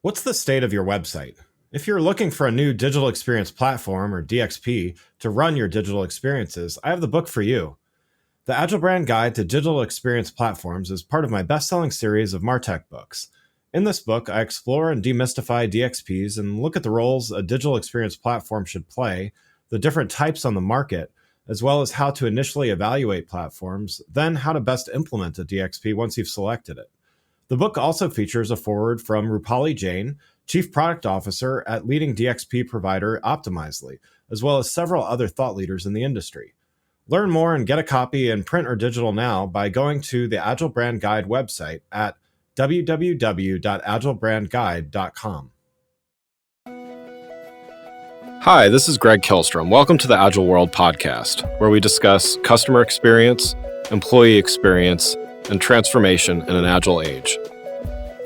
What's the state of your website? If you're looking for a new digital experience platform or DXP to run your digital experiences, I have the book for you. The Agile Brand Guide to Digital Experience Platforms is part of my best-selling series of Martech books. In this book, I explore and demystify DXPs and look at the roles a digital experience platform should play, the different types on the market, as well as how to initially evaluate platforms, then how to best implement a DXP once you've selected it. The book also features a foreword from Rupali Jain, Chief Product Officer at leading DXP provider Optimizely, as well as several other thought leaders in the industry. Learn more and get a copy in print or digital now by going to the Agile Brand Guide website at www.agilebrandguide.com. Hi, this is Greg Kihlstrom. Welcome to the Agile World podcast, where we discuss customer experience, employee experience, and transformation in an agile age.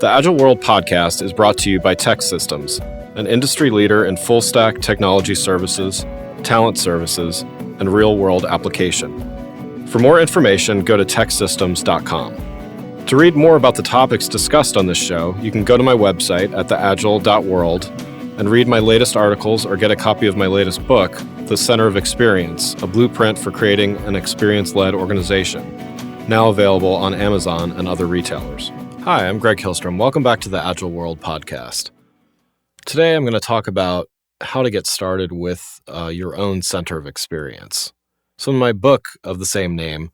The Agile World podcast is brought to you by TEKsystems, an industry leader in full-stack technology services, talent services, and real-world application. For more information, go to teksystems.com. To read more about the topics discussed on this show, you can go to my website at theagile.world and read my latest articles or get a copy of my latest book, The Center of Experience, a blueprint for creating an experience-led organization, now available on Amazon and other retailers. Hi, I'm Greg Kihlstrom. Welcome back to the Agile World podcast. Today, I'm going to talk about how to get started with your own center of experience. So in my book of the same name,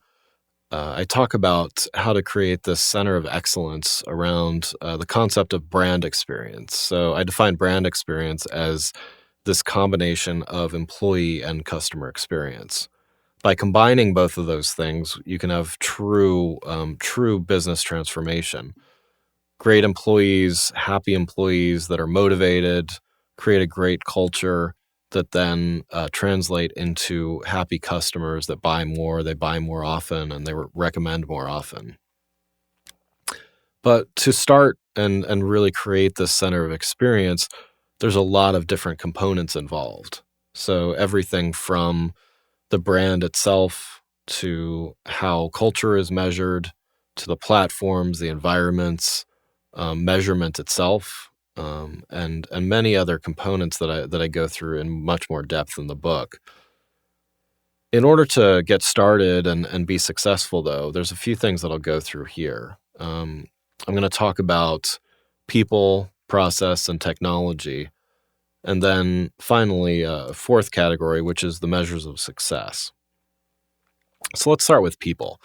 I talk about how to create this center of excellence around the concept of brand experience. So I define brand experience as this combination of employee and customer experience. By combining both of those things, you can have true business transformation. Great employees, happy employees that are motivated, create a great culture that then translate into happy customers that buy more, they buy more often, and they recommend more often. But to start and really create this center of experience, there's a lot of different components involved. So everything from the brand itself to how culture is measured, to the platforms, the environments, measurement itself, and many other components that I go through in much more depth in the book. In order to get started and be successful, though, there's a few things that I'll go through here. I'm going to talk about people, process, and technology. And then finally, a fourth category, which is the measures of success. So let's start with people.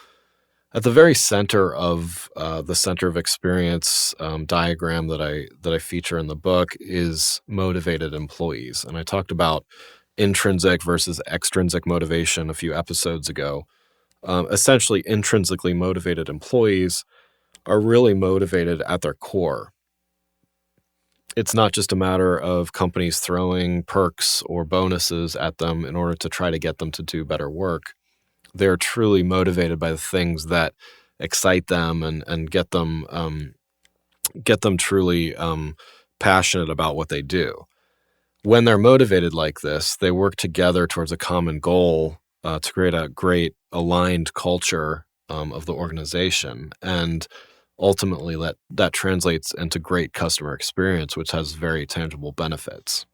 At the very center of the center of experience diagram that I feature in the book is motivated employees. And I talked about intrinsic versus extrinsic motivation a few episodes ago. Essentially, intrinsically motivated employees are really motivated at their core. It's not just a matter of companies throwing perks or bonuses at them in order to try to get them to do better work. They're truly motivated by the things that excite them and get them truly passionate about what they do. When they're motivated like this, they work together towards a common goal to create a great aligned culture of the organization. And ultimately, that translates into great customer experience, which has very tangible benefits.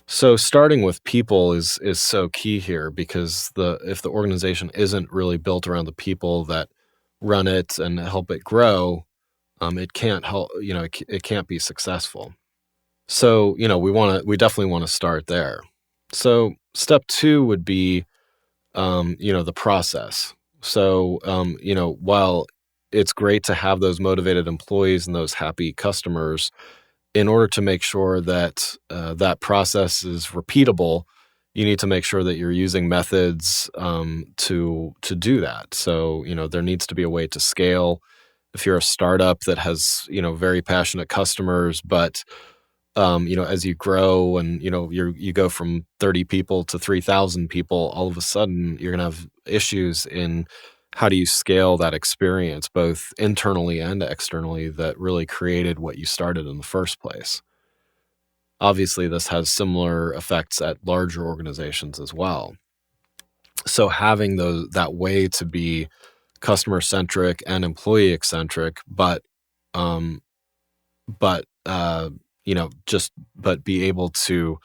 So starting with people is so key here, because if the organization isn't really built around the people that run it and help it grow, it can't help, it can't be successful. So, we definitely want to start there. So step 2 would be, the process. So, while it's great to have those motivated employees and those happy customers, in order to make sure that that process is repeatable, you need to make sure that you're using methods to do that. So, there needs to be a way to scale. If you're a startup that has, very passionate customers, but as you grow and, you go from 30 people to 3,000 people, all of a sudden you're going to have issues in how do you scale that experience, both internally and externally, that really created what you started in the first place. Obviously, this has similar effects at larger organizations as well. So having that way to be customer-centric and employee-eccentric, but but but be able to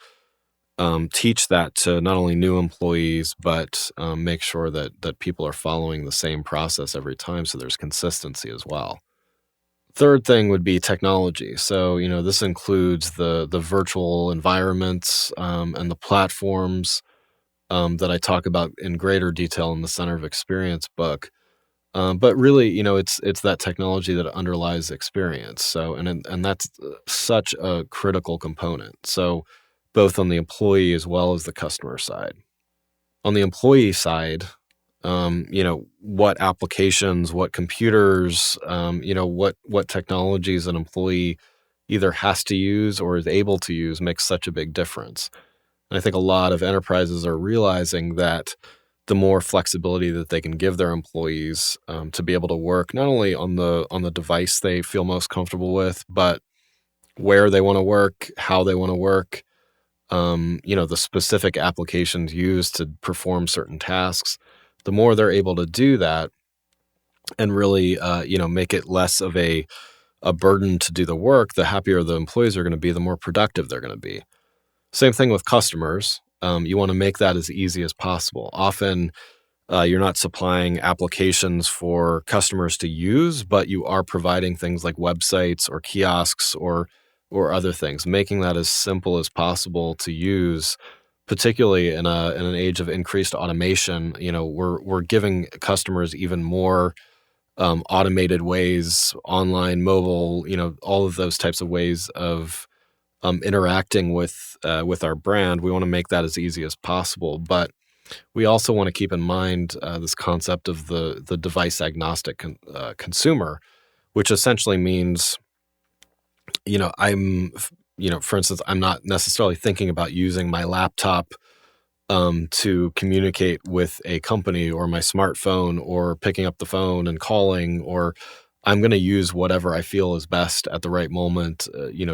teach that to not only new employees, but make sure that people are following the same process every time, so there's consistency as well. Third thing would be technology. So, this includes the virtual environments and the platforms that I talk about in greater detail in the Center of Experience book. But really, it's that technology that underlies experience. So, and that's such a critical component. So, both on the employee as well as the customer side. On the employee side, what applications, what computers, what technologies an employee either has to use or is able to use makes such a big difference. And I think a lot of enterprises are realizing that the more flexibility that they can give their employees to be able to work not only on the device they feel most comfortable with, but where they want to work, how they want to work, the specific applications used to perform certain tasks. The more they're able to do that and really, make it less of a burden to do the work, the happier the employees are going to be, the more productive they're going to be. Same thing with customers. You want to make that as easy as possible. Often, you're not supplying applications for customers to use, but you are providing things like websites or kiosks or other things, making that as simple as possible to use, particularly in an age of increased automation. We're giving customers even more automated ways, online, mobile, all of those types of ways of interacting with our brand. We want to make that as easy as possible, but we also want to keep in mind this concept of the device agnostic consumer, which essentially means, for instance, I'm not necessarily thinking about using my laptop to communicate with a company, or my smartphone, or picking up the phone and calling, or I'm going to use whatever I feel is best at the right moment,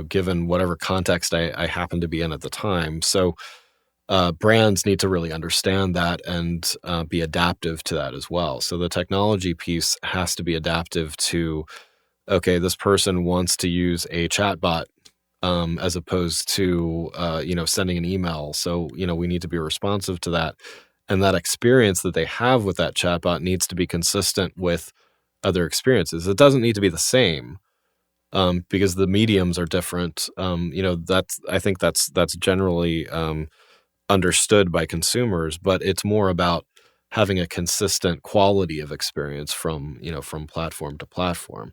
given whatever context I happen to be in at the time. So brands need to really understand that and be adaptive to that as well. So the technology piece has to be adaptive to, okay, this person wants to use a chatbot as opposed to, sending an email. So, we need to be responsive to that. And that experience that they have with that chatbot needs to be consistent with other experiences. It doesn't need to be the same because the mediums are different. I think that's generally understood by consumers, but it's more about having a consistent quality of experience from platform to platform.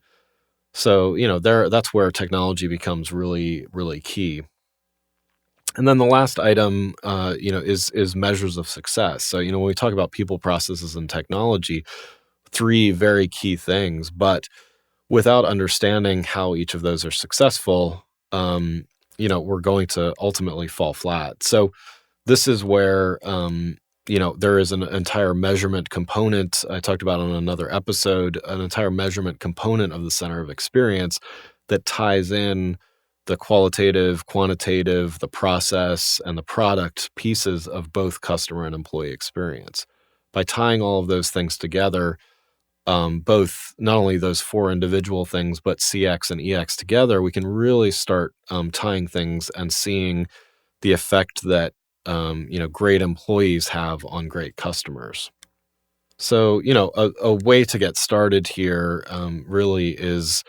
So, that's where technology becomes really, really key. And then the last item, is measures of success. So, when we talk about people, processes, and technology, 3 very key things, but without understanding how each of those are successful, we're going to ultimately fall flat. So this is where, there is an entire measurement component I talked about on another episode, an entire measurement component of the Center of Experience that ties in the qualitative, quantitative, the process, and the product pieces of both customer and employee experience. By tying all of those things together, both not only those 4 individual things, but CX and EX together, we can really start tying things and seeing the effect that great employees have on great customers. So, a way to get started here really is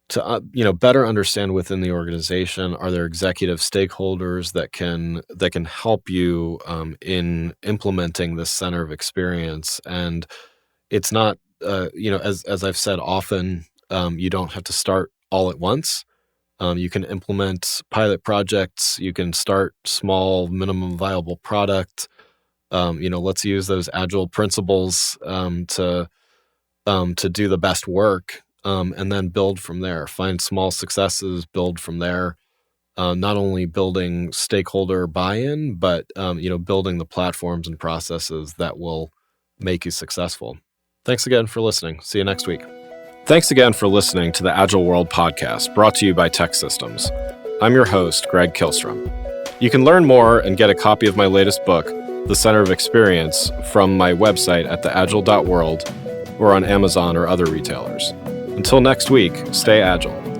to better understand within the organization, are there executive stakeholders that can help you in implementing this Center of Experience. And it's not as I've said often, you don't have to start all at once. You can implement pilot projects. You can start small, minimum viable product. Let's use those agile principles to do the best work, and then build from there. Find small successes, build from there. Not only building stakeholder buy-in, but building the platforms and processes that will make you successful. Thanks again for listening. See you next week. Thanks again for listening to the Agile World podcast, brought to you by TEKsystems. I'm your host, Greg Kihlstrom. You can learn more and get a copy of my latest book, The Center of Experience, from my website at theagile.world or on Amazon or other retailers. Until next week, stay agile.